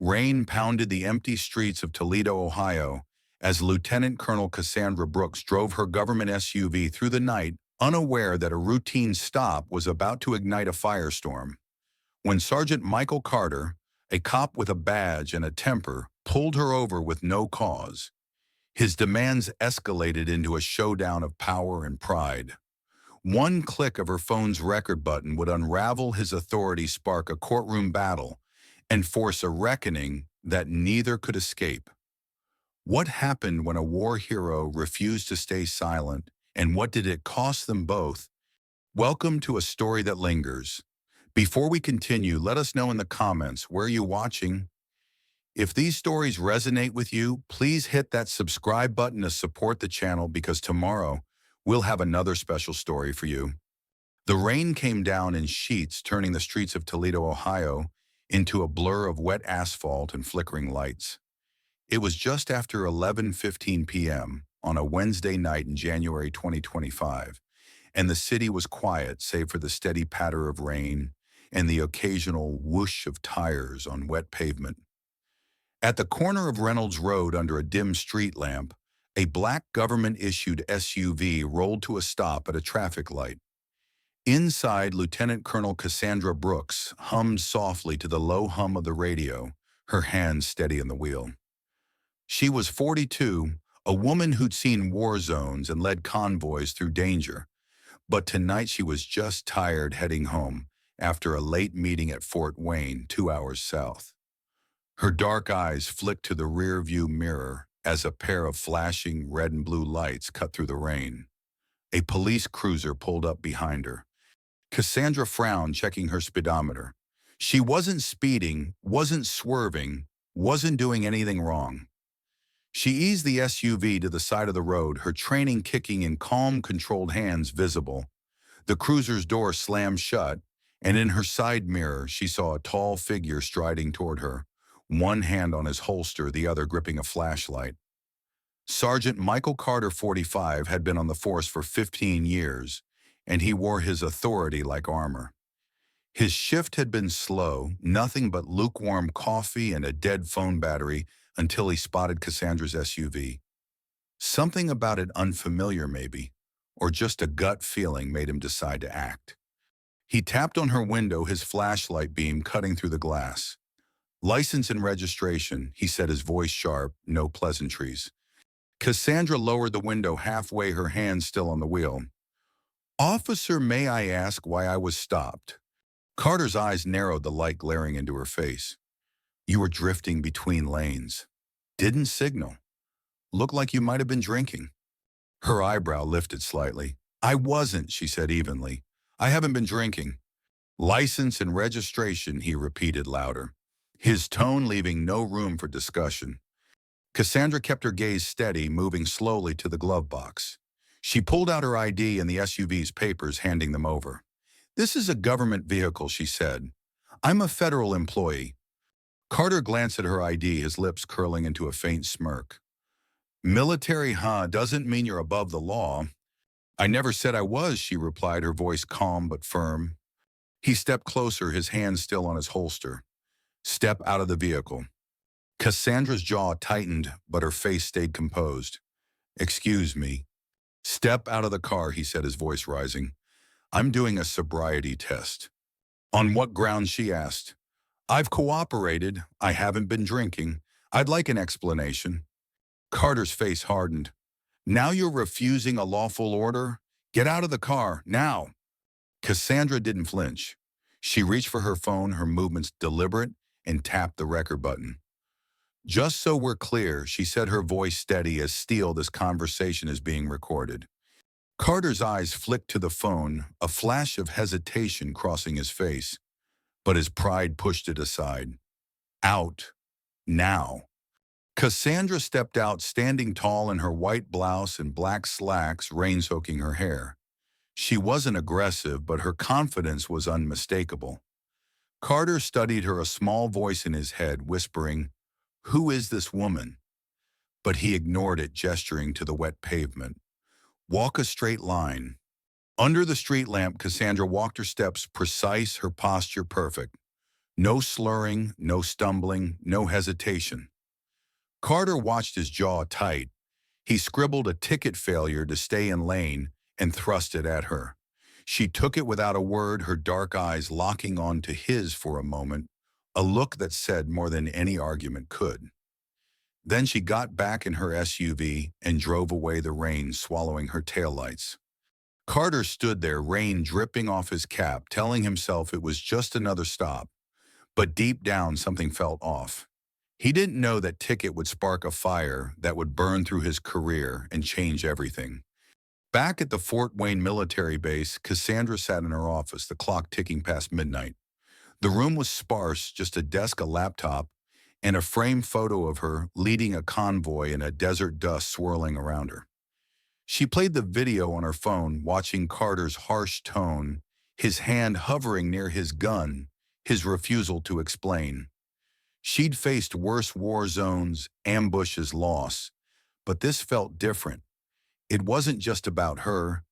Rain pounded the empty streets of Toledo, Ohio, as Lieutenant Colonel Cassandra Brooks drove her government SUV through the night, unaware that a routine stop was about to ignite a firestorm. When Sergeant Michael Carter, a cop with a badge and a temper, pulled her over with no cause, his demands escalated into a showdown of power and pride. One click of her phone's record button would unravel his authority, spark a courtroom battle, and force a reckoning that neither could escape. What happened when a war hero refused to stay silent, and what did it cost them both? Welcome to A Story That Lingers. Before we continue, let us know in the comments where you're watching. If these stories resonate with you, please hit that subscribe button to support the channel because tomorrow we'll have another special story for you. The rain came down in sheets, turning the streets of Toledo, Ohio, into a blur of wet asphalt and flickering lights. It was just after 11:15 p.m. on a Wednesday night in January 2025, and the city was quiet save for the steady patter of rain and the occasional whoosh of tires on wet pavement. At the corner of Reynolds Road under a dim street lamp, a black government-issued SUV rolled to a stop at a traffic light. Inside, Lieutenant Colonel Cassandra Brooks hummed softly to the low hum of the radio, her hands steady on the wheel. She was 42, a woman who'd seen war zones and led convoys through danger, but tonight she was just tired heading home after a late meeting at Fort Wayne, 2 hours south. Her dark eyes flicked to the rear-view mirror as a pair of flashing red and blue lights cut through the rain. A police cruiser pulled up behind her. Cassandra frowned, checking her speedometer. She wasn't speeding, wasn't swerving, wasn't doing anything wrong. She eased the SUV to the side of the road, her training kicking in calm, controlled hands visible. The cruiser's door slammed shut, and in her side mirror she saw a tall figure striding toward her, one hand on his holster, the other gripping a flashlight. Sergeant Michael Carter, 45, had been on the force for 15 years, and he wore his authority like armor. His shift had been slow, nothing but lukewarm coffee and a dead phone battery until he spotted Cassandra's SUV. Something about it unfamiliar maybe, or just a gut feeling made him decide to act. He tapped on her window, his flashlight beam cutting through the glass. "License and registration," he said, his voice sharp, no pleasantries. Cassandra lowered the window halfway, her hands still on the wheel. "Officer, may I ask why I was stopped?" Carter's eyes narrowed, the light glaring into her face. "You were drifting between lanes. Didn't signal. Looked like you might have been drinking." Her eyebrow lifted slightly. "I wasn't," she said evenly. "I haven't been drinking." "License and registration," he repeated louder, his tone leaving no room for discussion. Cassandra kept her gaze steady, moving slowly to the glove box. She pulled out her ID and the SUV's papers, handing them over. "This is a government vehicle," she said. "I'm a federal employee." Carter glanced at her ID, his lips curling into a faint smirk. "Military, huh? Doesn't mean you're above the law." "I never said I was," she replied, her voice calm but firm. He stepped closer, his hand still on his holster. "Step out of the vehicle." Cassandra's jaw tightened, but her face stayed composed. "Excuse me." "Step out of the car," he said, his voice rising. "I'm doing a sobriety test." "On what grounds?" she asked. "I've cooperated. I haven't been drinking. I'd like an explanation." Carter's face hardened. "Now you're refusing a lawful order? Get out of the car, now." Cassandra didn't flinch. She reached for her phone, her movements deliberate, and tapped the record button. "Just so we're clear," she said, her voice steady as steel, "this conversation is being recorded." Carter's eyes flicked to the phone, a flash of hesitation crossing his face, but his pride pushed it aside. "Out. Now." Cassandra stepped out, standing tall in her white blouse and black slacks, rain-soaking her hair. She wasn't aggressive, but her confidence was unmistakable. Carter studied her, a small voice in his head whispering, "Who is this woman?" But he ignored it, gesturing to the wet pavement. "Walk a straight line." Under the street lamp, Cassandra walked her steps precise, her posture perfect. No slurring, no stumbling, no hesitation. Carter watched his jaw tight. He scribbled a ticket failure to stay in lane and thrust it at her. She took it without a word, her dark eyes locking onto his for a moment, a look that said more than any argument could. Then she got back in her SUV and drove away, the rain swallowing her taillights. Carter stood there, rain dripping off his cap, telling himself it was just another stop. But deep down, something felt off. He didn't know that ticket would spark a fire that would burn through his career and change everything. Back at the Fort Wayne military base, Cassandra sat in her office, the clock ticking past midnight. The room was sparse, just a desk, a laptop, and a framed photo of her leading a convoy in a desert dust swirling around her. She played the video on her phone, watching Carter's harsh tone, his hand hovering near his gun, his refusal to explain. She'd faced worse war zones, ambushes, loss, but this felt different. It wasn't just about her.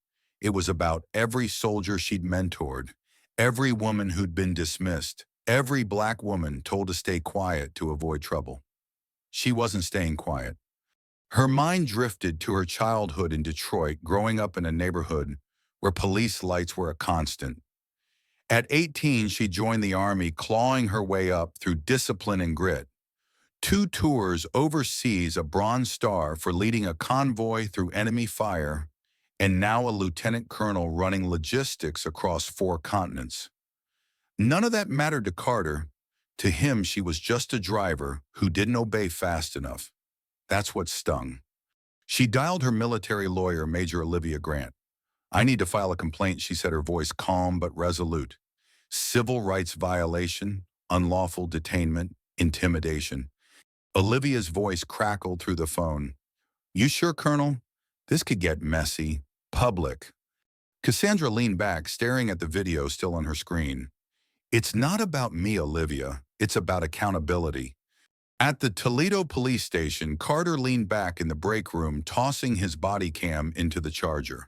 It was about every soldier she'd mentored, every woman who'd been dismissed, every black woman told to stay quiet to avoid trouble. She wasn't staying quiet. Her mind drifted to her childhood in Detroit, growing up in a neighborhood where police lights were a constant. At 18, she joined the Army, clawing her way up through discipline and grit. 2 tours overseas, a Bronze Star for leading a convoy through enemy fire, and now a lieutenant colonel running logistics across 4 continents. None of that mattered to Carter. To him, she was just a driver who didn't obey fast enough. That's what stung. She dialed her military lawyer, Major Olivia Grant. "I need to file a complaint," she said, her voice calm but resolute. "Civil rights violation, unlawful detainment, intimidation." Olivia's voice crackled through the phone. "You sure, Colonel? This could get messy. Public." Cassandra leaned back, staring at the video still on her screen. "It's not about me, Olivia. It's about accountability." At the Toledo police station, Carter leaned back in the break room, tossing his body cam into the charger.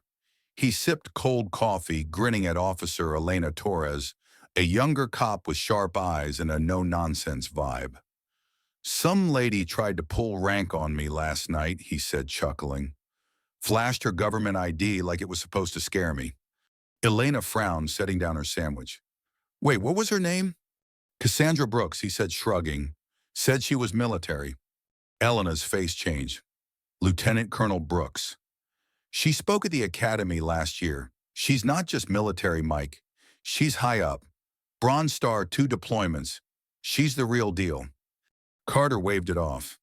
He sipped cold coffee, grinning at Officer Elena Torres, a younger cop with sharp eyes and a no-nonsense vibe. "Some lady tried to pull rank on me last night," he said, chuckling. "Flashed her government ID like it was supposed to scare me." Elena frowned, setting down her sandwich. "Wait, what was her name?" "Cassandra Brooks," he said, shrugging. "Said she was military." Elena's face changed. "Lieutenant Colonel Brooks. She spoke at the academy last year. She's not just military, Mike. She's high up. Bronze Star, 2 deployments. She's the real deal." Carter waved it off.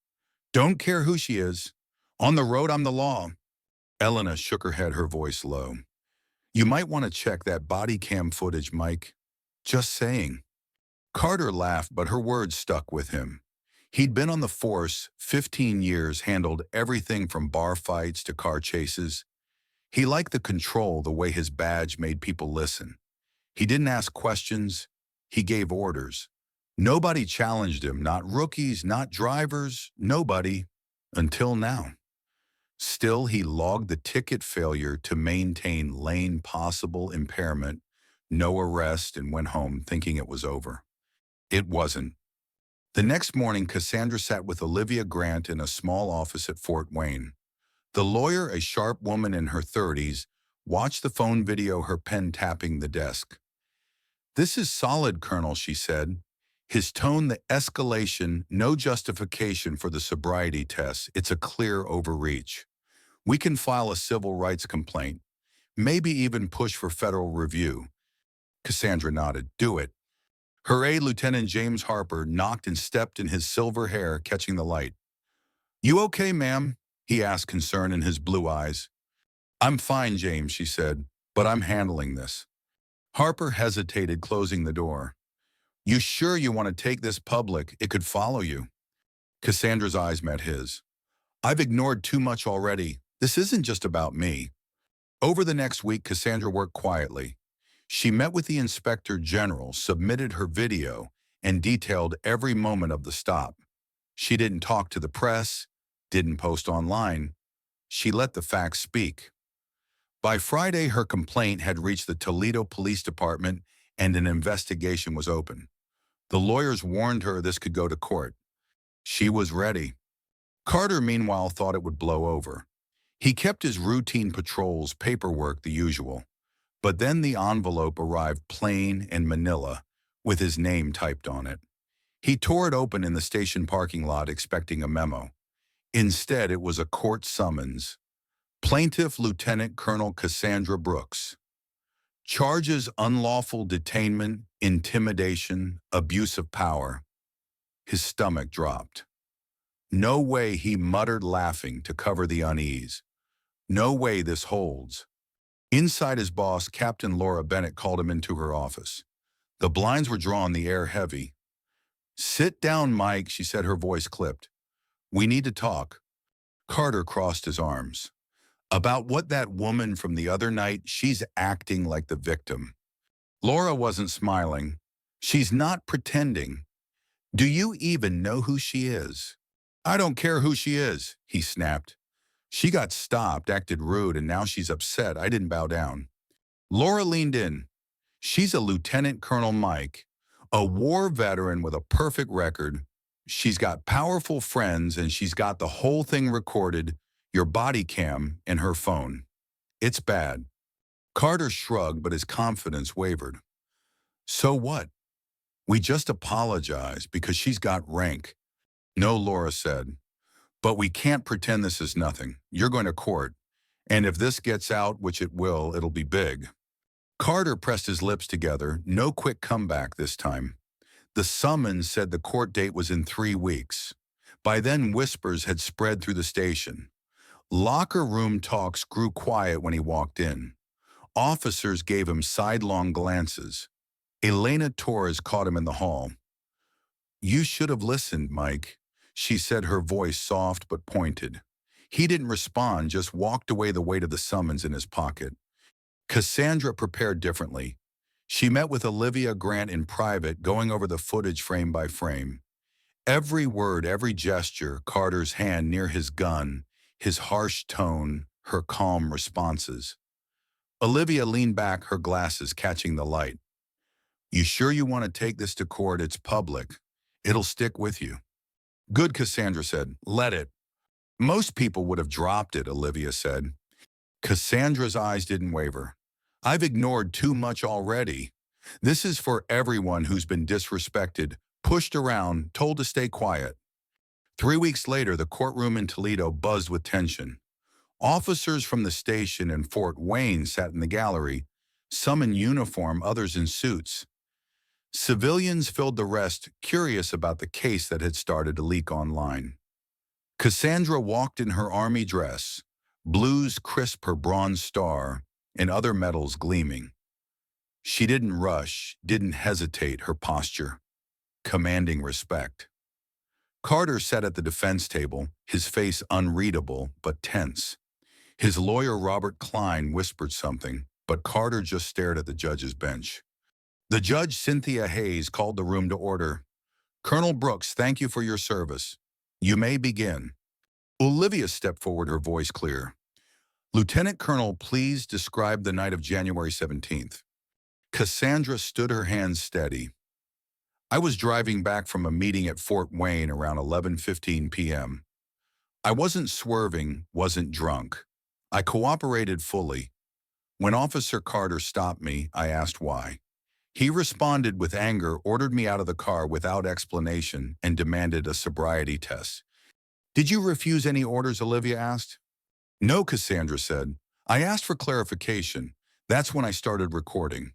"Don't care who she is. On the road, I'm the law." Elena shook her head, her voice low. "You might want to check that body cam footage, Mike. Just saying." Carter laughed, but her words stuck with him. He'd been on the force 15 years, handled everything from bar fights to car chases. He liked the control, the way his badge made people listen. He didn't ask questions. He gave orders. Nobody challenged him, not rookies, not drivers, nobody, until now. Still, he logged the ticket failure to maintain lane possible impairment, no arrest, and went home thinking it was over. It wasn't. The next morning, Cassandra sat with Olivia Grant in a small office at Fort Wayne. The lawyer, a sharp woman in her 30s, watched the phone video, her pen tapping the desk. "This is solid, Colonel," she said. His tone, the escalation, no justification for the sobriety test. It's a clear overreach. "We can file a civil rights complaint, maybe even push for federal review." Cassandra nodded. "Do it." Her aide, Lieutenant James Harper, knocked and stepped in, his silver hair catching the light. "You okay, ma'am?" he asked, concern in his blue eyes. "I'm fine, James," she said, "but I'm handling this." Harper hesitated, closing the door. "You sure you want to take this public? It could follow you." Cassandra's eyes met his. "I've ignored too much already. This isn't just about me." Over the next week, Cassandra worked quietly. She met with the Inspector General, submitted her video, and detailed every moment of the stop. She didn't talk to the press, didn't post online. She let the facts speak. By Friday, her complaint had reached the Toledo Police Department and an investigation was open. The lawyers warned her this could go to court. She was ready. Carter, meanwhile, thought it would blow over. He kept his routine patrols, paperwork the usual. But then the envelope arrived plain in manila, with his name typed on it. He tore it open in the station parking lot expecting a memo. Instead, it was a court summons. Plaintiff Lieutenant Colonel Cassandra Brooks. Charges unlawful detainment, intimidation, abuse of power. His stomach dropped. No way, he muttered, laughing to cover the unease. No way this holds. Inside, his boss, Captain Laura Bennett, called him into her office. The blinds were drawn, the air heavy. "Sit down, Mike," she said, her voice clipped. "We need to talk." Carter crossed his arms. "About what, that woman from the other night? She's acting like the victim." Laura wasn't smiling. "She's not pretending. Do you even know who she is?" "I don't care who she is," he snapped. "She got stopped, acted rude, and now she's upset I didn't bow down." Laura leaned in. "She's a Lieutenant Colonel Mike, a war veteran with a perfect record. She's got powerful friends, and she's got the whole thing recorded, your body cam, in her phone. It's bad." Carter shrugged, but his confidence wavered. "So what? We just apologize because she's got rank." "No," Laura said. "But we can't pretend this is nothing. You're going to court. And if this gets out, which it will, it'll be big." Carter pressed his lips together. No quick comeback this time. The summons said the court date was in 3 weeks. By then, whispers had spread through the station. Locker room talks grew quiet when he walked in. Officers gave him sidelong glances. Elena Torres caught him in the hall. "You should have listened, Mike," she said, her voice soft but pointed. He didn't respond, just walked away, the weight of the summons in his pocket. Cassandra prepared differently. She met with Olivia Grant in private, going over the footage frame by frame. Every word, every gesture, Carter's hand near his gun, his harsh tone, her calm responses. Olivia leaned back, her glasses catching the light. "You sure you want to take this to court? It's public. It'll stick with you." "Good," Cassandra said. "Let it." "Most people would have dropped it," Olivia said. Cassandra's eyes didn't waver. "I've ignored too much already. This is for everyone who's been disrespected, pushed around, told to stay quiet." 3 weeks later, the courtroom in Toledo buzzed with tension. Officers from the station and Fort Wayne sat in the gallery, some in uniform, others in suits. Civilians filled the rest, curious about the case that had started to leak online. Cassandra walked in her army dress, blues crisp her bronze star, and other medals gleaming. She didn't rush, didn't hesitate, her posture commanding respect. Carter sat at the defense table, his face unreadable but tense. His lawyer, Robert Klein, whispered something, but Carter just stared at the judge's bench. The judge, Cynthia Hayes, called the room to order. "Colonel Brooks, thank you for your service. You may begin." Olivia stepped forward, her voice clear. "Lieutenant Colonel, please describe the night of January 17th. Cassandra stood, her hands steady. "I was driving back from a meeting at Fort Wayne around 11:15 p.m. I wasn't swerving, wasn't drunk. I cooperated fully. When Officer Carter stopped me, I asked why. He responded with anger, ordered me out of the car without explanation, and demanded a sobriety test." "Did you refuse any orders?" Olivia asked. "No," Cassandra said. "I asked for clarification. That's when I started recording."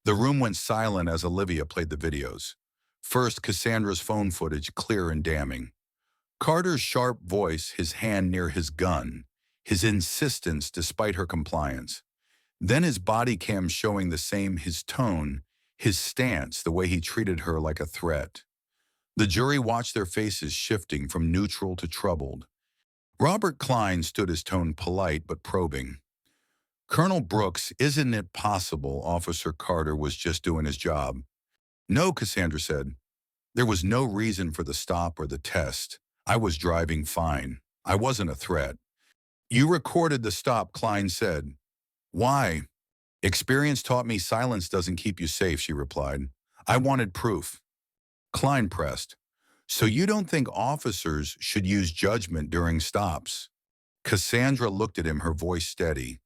The room went silent as Olivia played the videos. First, Cassandra's phone footage, clear and damning. Carter's sharp voice, his hand near his gun, his insistence despite her compliance. Then his body cam showing the same, his tone, his stance, the way he treated her like a threat. The jury watched, their faces shifting from neutral to troubled. Robert Klein stood, his tone polite but probing. "Colonel Brooks, isn't it possible Officer Carter was just doing his job?" "No," Cassandra said. "There was no reason for the stop or the test. I was driving fine. I wasn't a threat." "You recorded the stop," Klein said. "Why?" "Experience taught me silence doesn't keep you safe," she replied. "I wanted proof." Klein pressed. So you don't think officers should use judgment during stops? Cassandra looked at him, her voice steady.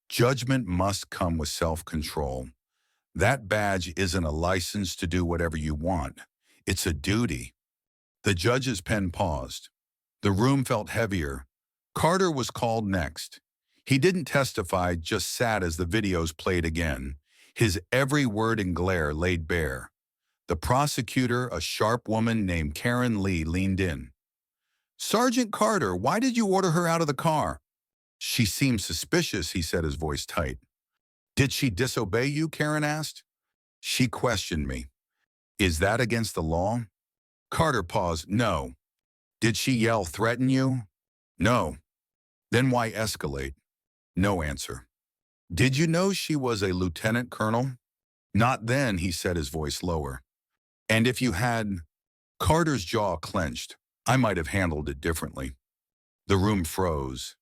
Judgment must come with self-control. That badge isn't a license to do whatever you want. It's a duty. The judge's pen paused. The room felt heavier. Carter was called next. He didn't testify, just sat as the videos played again. His every word and glare laid bare. The prosecutor, a sharp woman named Karen Lee, leaned in. Sergeant Carter, why did you order her out of the car? She seemed suspicious, he said, his voice tight. Did she disobey you? Karen asked. She questioned me. Is that against the law? Carter paused. No. Did she yell, threaten you? No. Then why escalate? No answer. Did you know she was a lieutenant colonel? Not then, he said, his voice lower. And if you had... Carter's jaw clenched. I might have handled it differently. The room froze.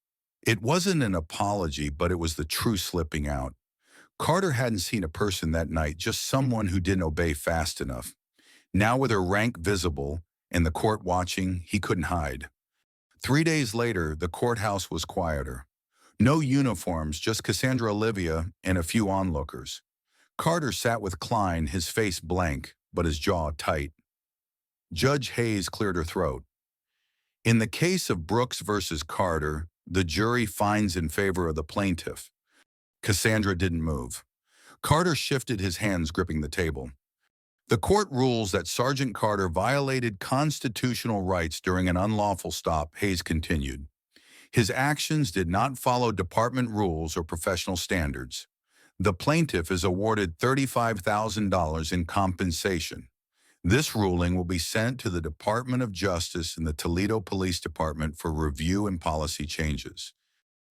It wasn't an apology, but it was the truth slipping out. Carter hadn't seen a person that night, just someone who didn't obey fast enough. Now with her rank visible and the court watching, he couldn't hide. 3 days later, the courthouse was quieter. No uniforms, just Cassandra Olivia and a few onlookers. Carter sat with Klein, his face blank, but his jaw tight. Judge Hayes cleared her throat. In the case of Brooks versus Carter, the jury finds in favor of the plaintiff. Cassandra didn't move. Carter shifted, his hands gripping the table. The court rules that Sergeant Carter violated constitutional rights during an unlawful stop, Hayes continued. His actions did not follow department rules or professional standards. The plaintiff is awarded $35,000 in compensation. This ruling will be sent to the Department of Justice and the Toledo Police Department for review and policy changes.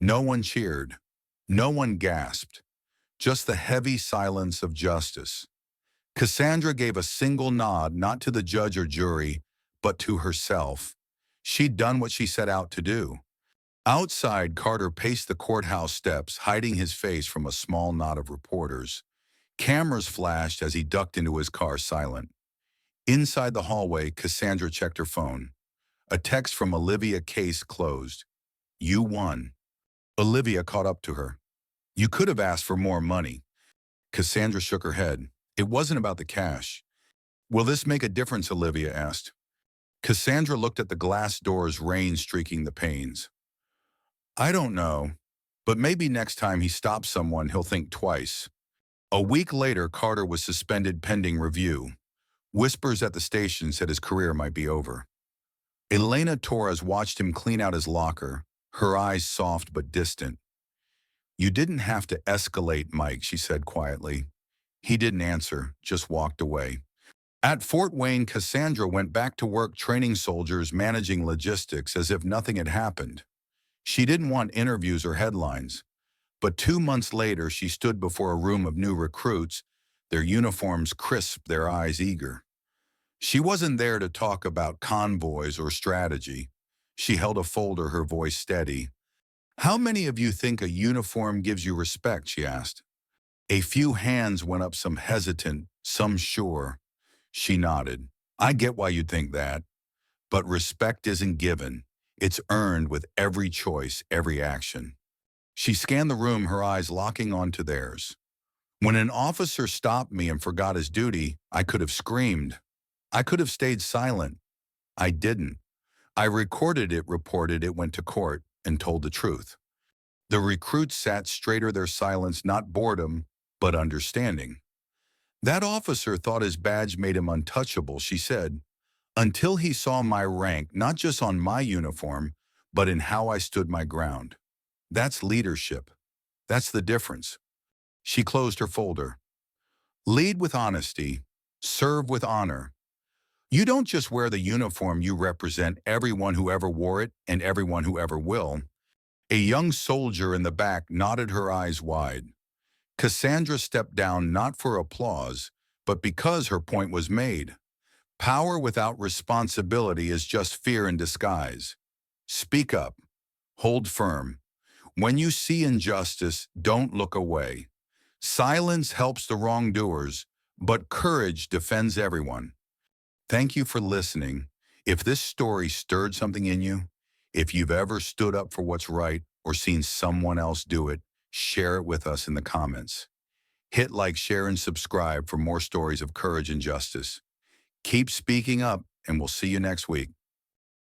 No one cheered. No one gasped. Just the heavy silence of justice. Cassandra gave a single nod, not to the judge or jury, but to herself. She'd done what she set out to do. Outside, Carter paced the courthouse steps, hiding his face from a small knot of reporters. Cameras flashed as he ducked into his car, silent. Inside the hallway, Cassandra checked her phone. A text from Olivia, case closed. You won. Olivia caught up to her. You could have asked for more money. Cassandra shook her head. It wasn't about the cash. Will this make a difference? Olivia asked. Cassandra looked at the glass doors, rain streaking the panes. I don't know, but maybe next time he stops someone, he'll think twice. A week later, Carter was suspended pending review. Whispers at the station said his career might be over. Elena Torres watched him clean out his locker, her eyes soft but distant. You didn't have to escalate, Mike, she said quietly. He didn't answer, just walked away. At Fort Wayne, Cassandra went back to work training soldiers, managing logistics as if nothing had happened. She didn't want interviews or headlines. But 2 months later, she stood before a room of new recruits, their uniforms crisp, their eyes eager. She wasn't there to talk about convoys or strategy. She held a folder, her voice steady. How many of you think a uniform gives you respect? She asked. A few hands went up, some hesitant, some sure. She nodded. I get why you'd think that. But respect isn't given. It's earned with every choice, every action. She scanned the room, her eyes locking onto theirs. When an officer stopped me and forgot his duty, I could have screamed. I could have stayed silent. I didn't. I recorded it, reported it, went to court, and told the truth. The recruits sat straighter, their silence not boredom, but understanding. That officer thought his badge made him untouchable, she said, until he saw my rank, not just on my uniform, but in how I stood my ground. That's leadership. That's the difference. She closed her folder. Lead with honesty. Serve with honor. You don't just wear the uniform, you represent everyone who ever wore it and everyone who ever will. A young soldier in the back nodded, her eyes wide. Cassandra stepped down not for applause, but because her point was made. Power without responsibility is just fear in disguise. Speak up. Hold firm. When you see injustice, don't look away. Silence helps the wrongdoers, but courage defends everyone. Thank you for listening. If this story stirred something in you, if you've ever stood up for what's right or seen someone else do it, share it with us in the comments. Hit like, share, and subscribe for more stories of courage and justice. Keep speaking up, and we'll see you next week.